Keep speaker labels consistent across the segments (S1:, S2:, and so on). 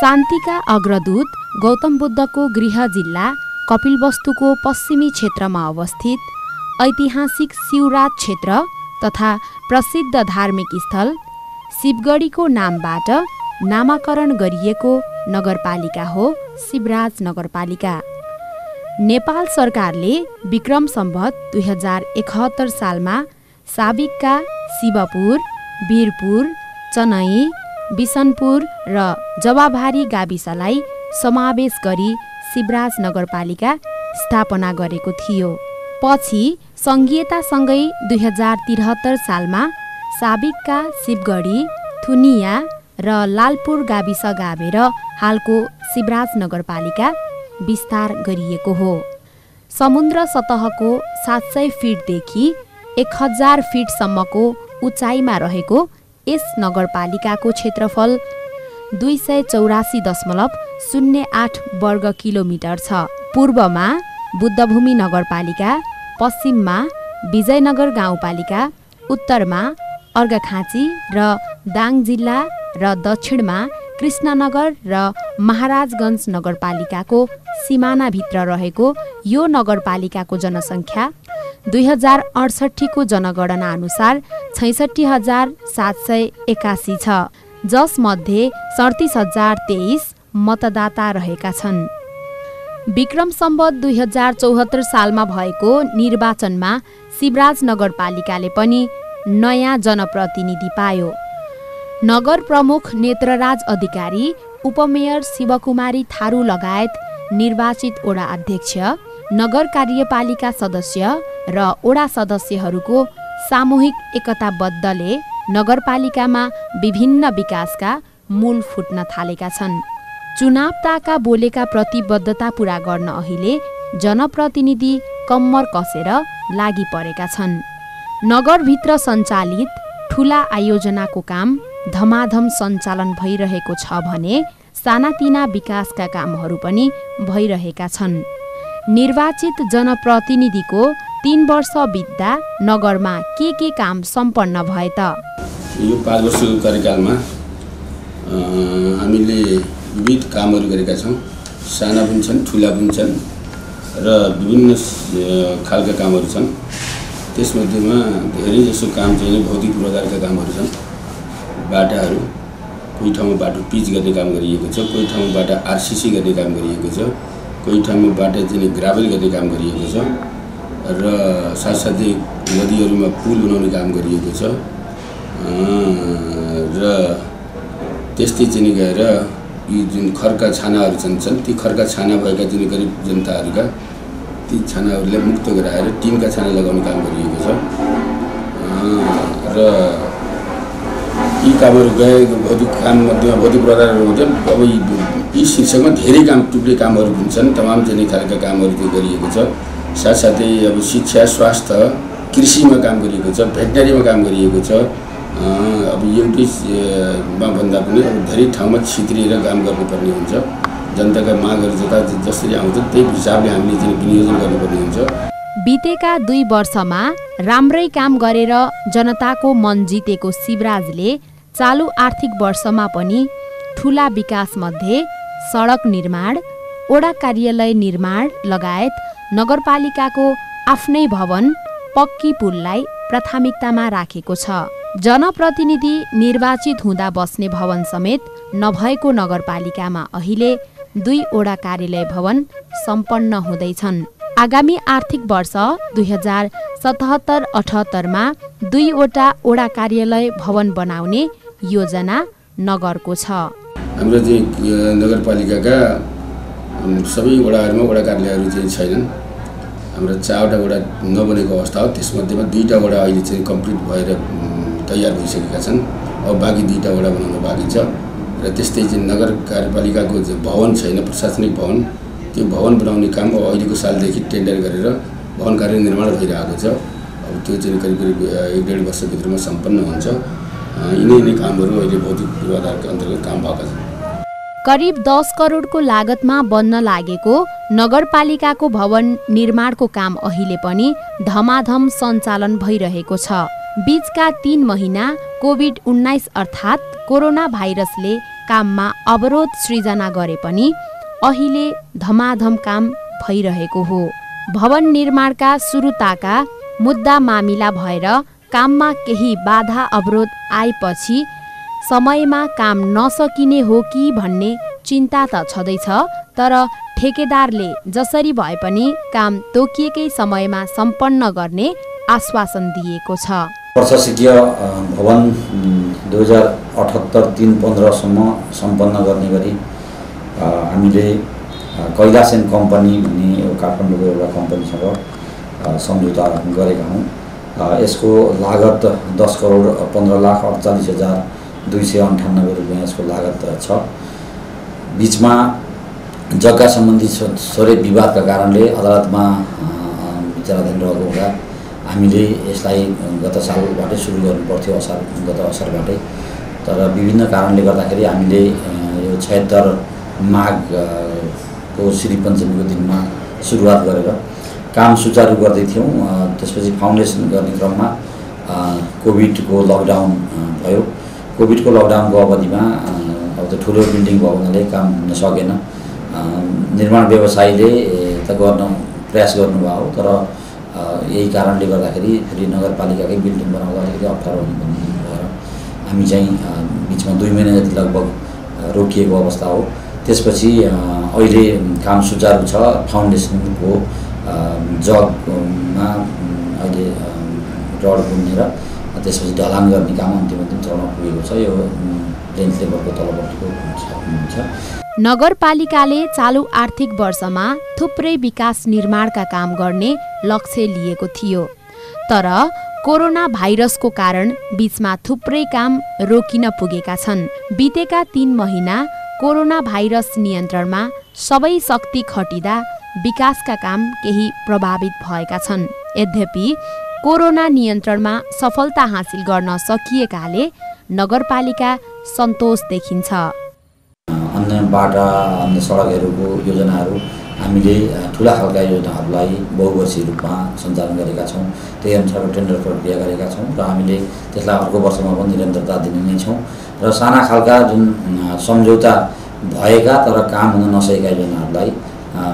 S1: शान्तिका अग्रदूत गौतम बुद्धको गृह जिल्ला कपिलवस्तुको पश्चिमी क्षेत्रमा अवस्थित ऐतिहासिक शिवराज क्षेत्र तथा प्रसिद्ध धार्मिक स्थल शिवगढीको नामबाट नामाकरण गरिएको नगरपालिका हो शिवराज नगरपालिका। नेपाल सरकारले विक्रम सम्वत 2071 सालमा साबिकका शिवपुर, वीरपुर, चनई, बिसनपुर र जवाभारी गाविसलाई समावेश गरी शिवराज नगरपालिका स्थापना गरेको थियो। पछि सङ्घीयतासँगै 2073 सालमा साबिकका शिवगढी, थुनिया र लालपुर गाविस गाभेर हालको शिवराज नगरपालिका विस्तार गरिएको हो। समुद्र सतहको 700 फिटदेखि 1000 फिटसम्मको उचाइमा रहेको यस नगरपालिकाको क्षेत्रफल 284.08 वर्ग किलोमिटर छ। पूर्वमा बुद्धभूमि नगरपालिका, पश्चिममा विजयनगर गाउँपालिका, उत्तरमा अर्घाखाँची र दाङ जिल्ला र दक्षिणमा कृष्णनगर र महाराजगञ्ज नगरपालिकाको सिमानाभित्र रहेको यो नगरपालिकाको जनसङ्ख्या 2068 को जनगणना अनुसार 66,781 छ, जसमध्ये 37,023 मतदाता रहेका छन्। विक्रम सम्वत 2074 सालमा भएको निर्वाचनमा शिवराज नगरपालिकाले पनि नयाँ जनप्रतिनिधि पायो। नगर प्रमुख नेत्रराज अधिकारी, उपमेयर शिवकुमारी थारू लगायत निर्वाचित वडा अध्यक्ष, नगर कार्यपालिका सदस्य र वडा सदस्यहरूको सामूहिक एकताबद्धले नगरपालिकामा विभिन्न विकासका मूल फुट्न थालेका छन्। चुनाव ताका बोलेका प्रतिबद्धता पूरा गर्न अहिले जनप्रतिनिधि कम्मर कसेर लागि परेका छन्। नगरभित्र सञ्चालित ठूला आयोजनाको काम धमाधम सञ्चालन भइरहेको छ भने सानातिना विकासका कामहरू पनि भइरहेका छन्। निर्वाचित जनप्रतिनिधिको 3 वर्ष बित्दा नगरमा के काम सम्पन्न भए त?
S2: यो 5 वर्षको कार्यकालमा हामीले विविध कामहरू गरेका छौँ। साना पनि छन्, ठुला पनि छन् र विभिन्न खालका कामहरू छन्। त्यसमध्येमा धेरै जसो काम चाहिँ भौतिक पूर्वाधारका कामहरू छन्। बाटाहरू, कोही ठाउँमा बाटो पिच गर्ने काम गरिएको छ, कोही ठाउँमा बाटा आरसिसी गर्ने काम गरिएको छ, कोही ठाउँमा बाटा चाहिँ ग्राभल गर्ने काम गरिएको छ र साथसाथै नदीहरूमा पुल बनाउने काम गरिएको छ र त्यस्तै चाहिँ गएर यी जुन खर्का छानाहरू छन् ती खर्का छाना भएका जुन गरिब जनताहरूका ती छानाहरूलाई मुक्त गराएर टिनका छाना लगाउने काम गरिएको छ र यी कामहरू गएको भौतिक काम मध्येमा भौतिक पूर्वाधारहरू हुन्छन्। अब यी शीर्षकमा धेरै काम टुक्रे कामहरू हुन्छन्, तमाम चाहिँ खालका कामहरू त्यो गरिएको छ। साथसाथै अब शिक्षा, स्वास्थ्य, कृषिमा काम गरिएको छ, भेटनरीमा काम गरिएको छ। अब एउटैमा भन्दा पनि अब धेरै ठाउँमा छित्रिएर काम गर्नुपर्ने हुन्छ। जनताका मागहरू जसरी आउँछ त्यही हिसाबले हामीले चाहिँ विनियोजन गर्नुपर्ने हुन्छ।
S1: बितेका 2 वर्षमा राम्रै काम गरेर जनताको मन जितेको शिवराजले चालु आर्थिक वर्षमा पनि ठूला विकासमध्ये सडक निर्माण, वडा कार्यालय निर्माण लगायत नगरपालिकाको आफ्नै भवन, पक्की पुललाई प्राथमिकतामा राखेको छ। जनप्रतिनिधि निर्वाचित हुँदा बस्ने भवन समेत नभएको नगरपालिकामा अहिले 2 वडा कार्यालय भवन सम्पन्न हुँदैछन्। आगामी आर्थिक वर्ष 2077-78 मा 2 वटा वडा कार्यालय भवन बनाउने योजना नगरको छ।
S2: हाम्रो चाहिँ नगरपालिकाका सबै वडाहरूमा वडा कार्यालयहरू चाहिँ छैनन्। हाम्रो 4वटा वडा नबनेको अवस्था हो। त्यसमध्येमा 2टा वडा अहिले चाहिँ कम्प्लिट भएर तयार भइसकेका छन्। अब बाँकी 2टा वडा बनाउन बाँकी छ र त्यस्तै चाहिँ नगर कार्यपालिकाको भवन छैन, प्रशासनिक भवन। त्यो भवन बनाउने काम अब अहिलेको सालदेखि टेन्डर गरेर भवन कार्य निर्माण भइरहेको छ। अब त्यो चाहिँ करिब 1.5 वर्षभित्रमा सम्पन्न हुन्छ। यिनै कामहरू अहिले भौतिक पूर्वाधारका अन्तर्गत काम भएका छन्।
S1: करिब 10 करोडको लागतमा बन्न लागेको नगरपालिकाको भवन निर्माणको काम अहिले पनि धमाधम सञ्चालन भइरहेको छ। बीचका 3 महिना कोभिड-19 अर्थात् कोरोना भाइरसले काममा अवरोध सृजना गरे पनि अहिले धमाधम काम भइरहेको हो। भवन निर्माणका सुरुताका मुद्दा मामिला भएर काममा केही बाधा अवरोध आएपछि समयमा काम नसकिने हो कि भन्ने चिन्ता त छँदैछ, तर ठेकेदारले जसरी भए पनि काम तोकिएकै समयमा सम्पन्न गर्ने आश्वासन दिएको छ।
S3: प्रशासकीय भवन 2078 3-15 सम्म सम्पन्न गर्ने गरी हामीले कैलाश एन्ड कम्पनी भन्ने काठमाडौँको एउटा कम्पनीसँग सम्झौता गरेका हौँ। यसको लागत 10,15,48,298 रुपियाँ यसको लागत छ। बीचमा जग्गा सम्बन्धी थोरै विवादका कारणले अदालतमा विचाराधीन रहेको हुँदा हामीले यसलाई गत सालबाटै सुरु गर्नुपर्थ्यो, गत असारबाटै। तर विभिन्न कारणले गर्दाखेरि हामीले यो 76 माघको श्री पञ्चमीको दिनमा सुरुवात गरेर काम सुचारू गर्दै थियौँ। त्यसपछि फाउन्डेसन गर्ने क्रममा कोभिडको लकडाउन भयो। कोभिडको लकडाउनको अवधिमा अब त ठुलो बिल्डिङ भएको हुनाले काम हुन सकेन। निर्माण व्यवसायीले त गर्न प्रयास गर्नुभयो, तर यही कारणले गर्दाखेरि फेरि नगरपालिकाकै बिल्डिङ बनाउँदा अलिकति अप्ठ्यारो हुने भएर हामी चाहिँ बिचमा 2 महिना जति लगभग रोकिएको अवस्था हो। त्यसपछि अहिले काम सुचारू छ। फाउन्डेसनको जगमा अहिले रड बुन्ने र त्यसपछि ढलान गर्ने काम अन्तिम चरणमा पुगेको छ। यो लेन्थ लेभलको तलपट्टिको हुन्छ।
S1: नगरपालिकाले चालु आर्थिक वर्षमा थुप्रै विकास निर्माणका काम गर्ने लक्ष्य लिएको थियो, तर कोरोना भाइरसको कारण बीचमा थुप्रै काम रोकिन पुगेका छन्। बितेका 3 महिना कोरोना भाइरस नियन्त्रणमा सबै शक्ति खटिँदा विकासका काम केही प्रभावित भएका छन्। यद्यपि कोरोना नियन्त्रणमा सफलता हासिल गर्न सकिएकाले नगरपालिका सन्तोष देखिन्छ।
S3: अन्य बाटा, अन्य सडकहरूको योजनाहरू हामीले ठुला खालका योजनाहरूलाई बहुवर्षीय रूपमा सञ्चालन गरेका छौँ। त्यही अनुसारको टेन्डर प्रक्रिया गरेका छौँ र हामीले त्यसलाई अर्को वर्षमा पनि निरन्तरता दिने नै छौँ। र साना खालका जुन सम्झौता भएका तर काम हुन नसकेका योजनाहरूलाई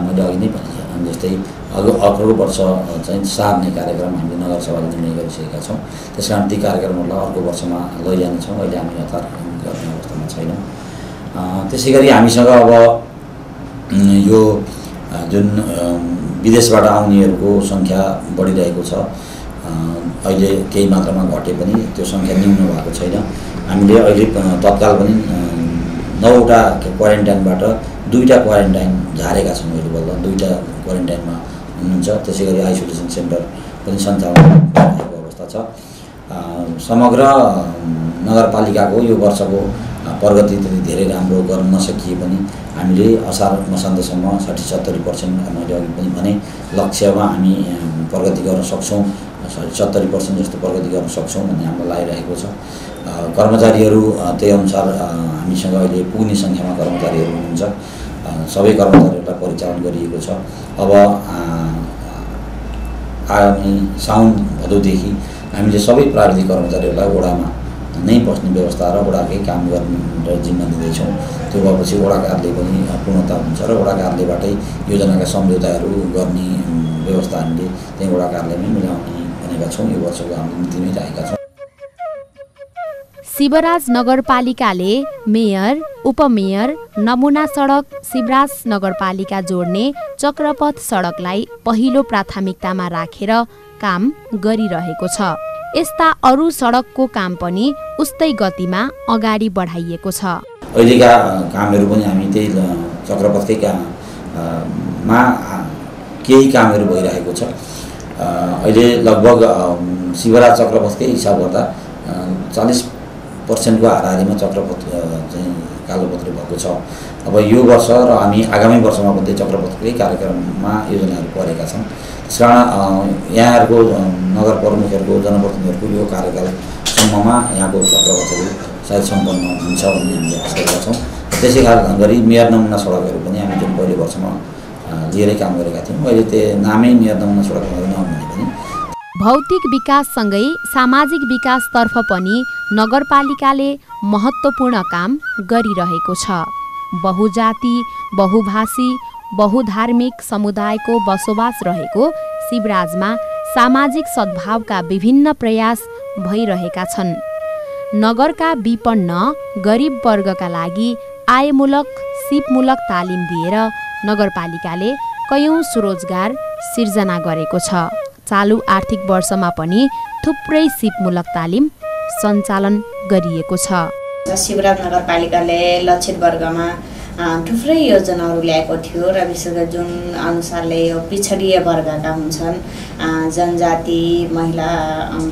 S3: मैले अघि नै भने जस्तै अर्को वर्ष चाहिँ सार्ने कार्यक्रम हामीले नगरसभाले निर्णय गरिसकेका छौँ। त्यस कारण ती कार्यक्रमहरूलाई अर्को वर्षमा लैजानेछौँ। अहिले हामी यथार्थ गर्ने अवस्थामा छैनौँ। त्यसै गरी हामीसँग अब यो जुन विदेशबाट आउनेहरूको सङ्ख्या बढिरहेको छ। अहिले केही मात्रामा घटे पनि त्यो सङ्ख्या न्यून भएको छैन। हामीले अहिले तत्काल पनि 9वटा क्वारेन्टाइनबाट 2टा क्वारेन्टाइन झारेका छौँ। अहिले बल्ल 2टा क्वारेन्टाइनमा हुनुहुन्छ। त्यसै गरी आइसोलेसन सेन्टर पनि सञ्चालन भएको अवस्था छ। समग्र नगरपालिकाको यो वर्षको प्रगति त्यति धेरै राम्रो गर्न नसकिए पनि हामीले असार मसान्तसम्म 60-70% मैले अघि पनि भने लक्ष्यमा हामी प्रगति गर्न सक्छौँ। 70% जस्तो प्रगति गर्न सक्छौँ भन्ने हाम्रो लागिरहेको छ। कर्मचारीहरू त्यही अनुसार हामीसँग अहिले पुग्ने सङ्ख्यामा कर्मचारीहरू हुनुहुन्छ। सबै कर्मचारीहरूलाई परिचालन गरिएको छ। अब आगामी साउन भदौदेखि हामीले सबै प्राविधिक कर्मचारीहरूलाई वडामा नै बस्ने व्यवस्था र वडाकै काम गर्ने जिम्मा दिँदैछौँ। त्यो भएपछि वडा कार्यालय पनि पूर्णता हुन्छ र वडा कार्यालयबाटै योजनाका सम्झौताहरू गर्ने व्यवस्था हामीले त्यही वडा कार्यालयमै मिलाउने भनेका छौँ। यो वर्षको हामीले नीतिमै राखेका छौँ।
S1: शिवराज नगरपालिकाले मेयर, उपमेयर, नमुना सडक, शिवराज नगरपालिका जोड्ने चक्रपथ सडकलाई पहिलो प्राथमिकतामा राखेर काम गरिरहेको छ। यस्ता अरू सडकको काम पनि उस्तै गतिमा अगाडि बढाइएको छ।
S3: अहिलेका कामहरू पनि हामी त्यही चक्रपथकै मा केही कामहरू भइरहेको छ। अहिले लगभग शिवराज चक्रपथकै हिसाब गर्दा 40% को हाराहारीमा चक्रपथ चाहिँ कालोपत्री भएको छ। अब यो वर्ष र हामी आगामी वर्षमा पनि चक्रपथकै कार्यक्रममा योजनाहरू परेका छन्। त्यसकारण यहाँहरूको नगर प्रमुखहरूको, जनप्रतिनिधिहरूको यो कार्यकालसम्ममा यहाँको चक्रपथहरू सायद सम्पन्न हुन्छ भन्ने हामीले आशा गरेका छौँ। त्यसै गरी मेयर नमुना सडकहरू पनि हामी जुन पहिलो वर्षमा लिएरै काम गरेका थियौँ, अहिले त्यो नामै मेयर नमुना सडक हुँदैन भने पनि
S1: भौतिक विकाससँगै सामाजिक विकासतर्फ पनि नगरपालिकाले महत्त्वपूर्ण काम गरिरहेको छ। बहुजाति, बहुभाषी, बहुधार्मिक समुदायको बसोबास रहेको शिवराजमा सामाजिक सद्भावका विभिन्न प्रयास भइरहेका छन्। नगरका विपन्न गरिब वर्गका लागि आयमूलक सिपमूलक तालिम दिएर नगरपालिकाले कयौं स्वरोजगार सिर्जना गरेको छ। चालु आर्थिक वर्षमा पनि थुप्रै सिपमूलक तालिम सञ्चालन गरिएको छ।
S4: शिवराज नगरपालिकाले लक्षित वर्गमा थुप्रै योजनाहरू ल्याएको थियो र विशेष गरी जुन अनुसारले यो पिछडिए वर्गका हुन्छन्, जनजाति महिला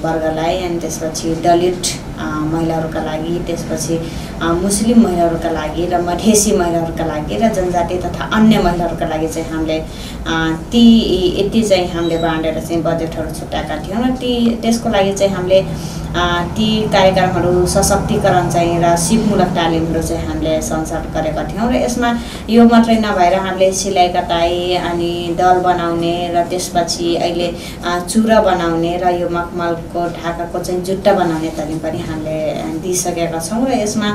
S4: वर्गलाई, अनि त्यसपछि दलित महिलाहरूका लागि, त्यसपछि मुस्लिम महिलाहरूका लागि र मधेसी महिलाहरूका लागि र जनजाति तथा अन्य महिलाहरूका लागि चाहिँ हामीले ती यति चाहिँ हामीले बाँडेर चाहिँ बजेटहरू छुट्याएका थियौँ र त्यसको लागि चाहिँ हामीले ती कार्यक्रमहरू सशक्तिकरण चाहिँ र सिपमूलक तालिमहरू चाहिँ हामीले सञ्चालन गरेका थियौँ र यसमा यो मात्रै नभएर हामीले सिलाइ कटाइ अनि दल बनाउने र त्यसपछि अहिले चुरा बनाउने र यो मखमलको ढाकाको चाहिँ जुत्ता बनाउने तालिम पनि हामीले दिइसकेका छौँ र यसमा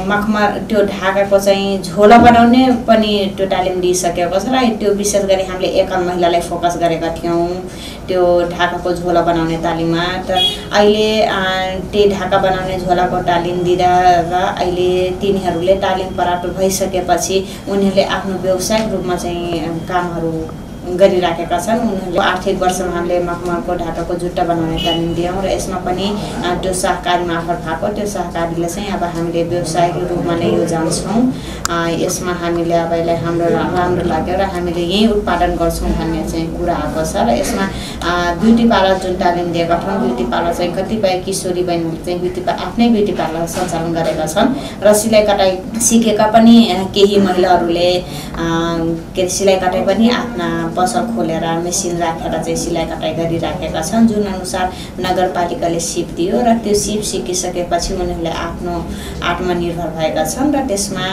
S4: मखमल त्यो ढाकाको चाहिँ झोला बनाउने पनि त्यो तालिम दिइसकेको छ र त्यो विशेष गरी हामीले एकल महिलालाई फोकस गरेका थियौँ त्यो ढाकाको झोला बनाउने तालिममा। त अहिले त्यही ढाका बनाउने झोलाको तालिम दिँदा र अहिले तिनीहरूले तालिम प्राप्त भइसकेपछि उनीहरूले आफ्नो व्यावसायिक रूपमा चाहिँ कामहरू गरिराखेका छन्। उनीहरूले आर्थिक वर्षमा हामीले मखमलको ढाकाको जुत्ता बनाउने तालिम दियौँ र यसमा पनि त्यो सहकारी मार्फत भएको त्यो सहकारीले चाहिँ अब हामीले व्यावसायिक रूपमा नै यो जान्छौँ। यसमा हामीले अब यसलाई हाम्रो राम्रो लाग्यो र हामीले यही उत्पादन गर्छौँ भन्ने चाहिँ कुरा आएको छ र यसमा ब्युटी पार्लर जुन तालिम दिएका छौँ, ब्युटी पार्लर चाहिँ कतिपय किशोरी बहिनीहरूले चाहिँ आफ्नै ब्युटी पार्लर सञ्चालन गरेका छन् र सिलाइ कटाइ सिकेका पनि केही महिलाहरूले के अरे सिलाइ कटाइ पनि आफ्ना पसल खोलेर मेसिन राखेर चाहिँ सिलाइ कटाइ गरिराखेका छन्। जुन अनुसार नगरपालिकाले सिप दियो र त्यो सिप सिकिसकेपछि उनीहरूले आफ्नो आत्मनिर्भर भएका छन् र त्यसमा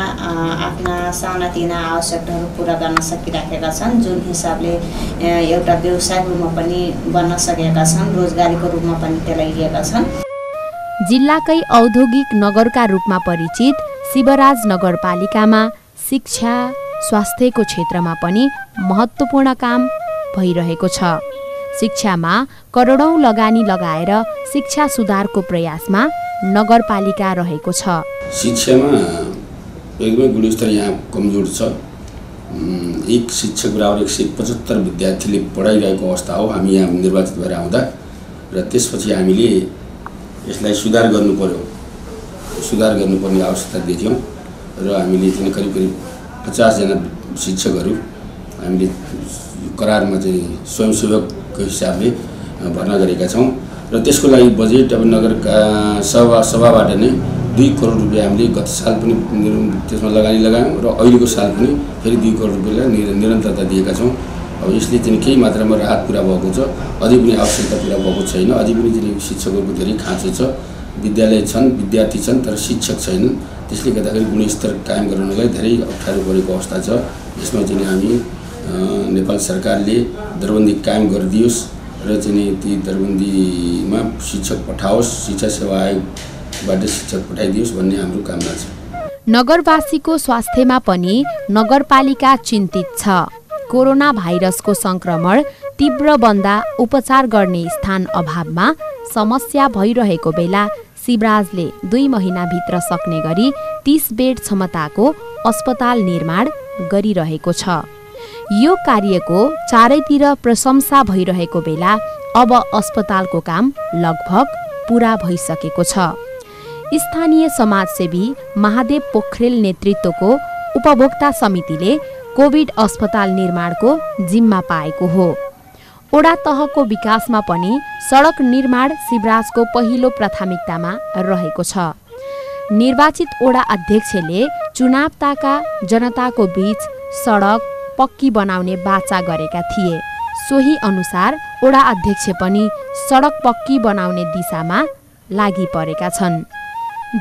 S4: आफ्ना सानातिना आवश्यकताहरू पुरा गर्न सकिराखेका छन्। जुन हिसाबले एउटा व्यवसायिक रूपमा पनि बन्न सकेका छन्, रोजगारीको रूपमा पनि त्यसलाई लिएका छन्।
S1: जिल्लाकै औद्योगिक नगरका रूपमा परिचित शिवराज नगरपालिकामा शिक्षा स्वास्थ्यको क्षेत्रमा पनि महत्त्वपूर्ण काम भइरहेको छ। शिक्षामा करोडौं लगानी लगाएर शिक्षा सुधारको प्रयासमा नगरपालिका रहेको छ।
S2: शिक्षामा एकदमै गुणस्तर यहाँ कमजोर छ। एक शिक्षक बराबर 175 विद्यार्थीले पढाइरहेको अवस्था हो हामी यहाँ निर्वाचित भएर आउँदा र त्यसपछि हामीले यसलाई सुधार गर्नुपर्ने आवश्यकता देख्यौँ र हामीले चाहिँ करिब 50 जना शिक्षकहरू हामीले करारमा चाहिँ स्वयंसेवकको हिसाबले भर्ना गरेका छौँ र त्यसको लागि बजेट अब नगरका सभाबाट नै 2 करोड रुपियाँ हामीले गत साल पनि त्यसमा लगानी लगायौँ र अहिलेको साल पनि फेरि 2 करोड रुपियाँलाई निरन्तरता दिएका छौँ। अब यसले चाहिँ केही मात्रामा राहत पुरा भएको छ, अझै पनि आवश्यकता पुरा भएको छैन। अझै पनि चाहिँ शिक्षकहरूको धेरै खाँचो छ। विद्यालय छन्, विद्यार्थी छन्, तर शिक्षक छैनन्। त्यसले गर्दाखेरि गुणस्तर कायम गराउनलाई धेरै अप्ठ्यारो परेको अवस्था छ। यसमा चाहिँ हामी नेपाल सरकारले दरबन्दी कायम गरिदियोस् र चाहिँ ती दरबन्दीमा शिक्षक पठाओस्, शिक्षा सेवा आयोगबाट शिक्षक पठाइदियोस् भन्ने हाम्रो कामना छ।
S1: नगरवासीको स्वास्थ्यमा पनि नगरपालिका चिन्तित छ। कोरोना भाइरसको संक्रमण तीव्र बन्दा उपचार गर्ने स्थान अभावमा समस्या भइरहेको बेला शिवराजले 2 महिनाभित्र सक्ने गरी 30 बेड क्षमताको अस्पताल निर्माण गरिरहेको छ। यो कार्यको चारैतिर प्रशंसा भइरहेको बेला अब अस्पतालको काम लगभग पूरा भइसकेको छ। स्थानीय समाजसेवी महादेव पोखरेल नेतृत्वको उपभोक्ता समितिले कोभिड अस्पताल निर्माणको जिम्मा पाएको हो। ओडा तहको विकासमा पनि सडक निर्माण शिवराजको पहिलो प्राथमिकतामा रहेको छ। निर्वाचित ओडा अध्यक्षले चुनाव ताका जनताको बीच सडक पक्की बनाउने वाचा गरेका थिए। सोही अनुसार ओडा अध्यक्ष पनि सडक पक्की बनाउने दिशामा लागि परेका छन्।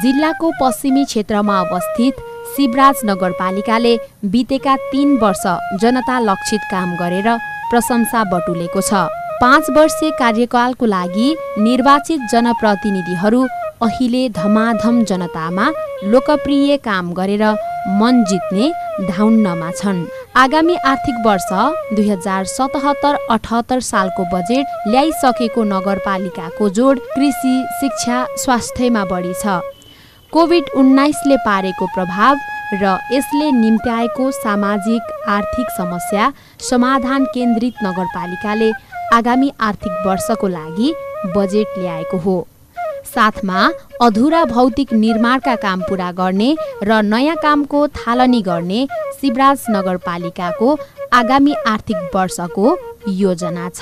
S1: जिल्लाको पश्चिमी क्षेत्रमा अवस्थित शिवराज नगरपालिकाले बितेका 3 वर्ष जनता लक्षित काम गरेर प्रशंसा बटुलेको छ। 5 वर्षे कार्यकालको लागि निर्वाचित जनप्रतिनिधिहरू अहिले धमाधम जनतामा लोकप्रिय काम गरेर मन जित्ने धाउन्नमा छन्। आगामी आर्थिक वर्ष 2077-78 सालको बजेट ल्याइसकेको नगरपालिकाको जोड कृषि, शिक्षा, स्वास्थ्यमा बढी छ। कोभिड-19ले पारेको प्रभाव र यसले निम्त्याएको सामाजिक आर्थिक समस्या समाधान केन्द्रित नगरपालिकाले आगामी आर्थिक वर्षको लागि बजेट ल्याएको हो। साथमा अधुरा भौतिक निर्माणका काम पूरा गर्ने र नयाँ कामको थालनी गर्ने शिवराज नगरपालिकाको आगामी आर्थिक वर्षको योजना छ।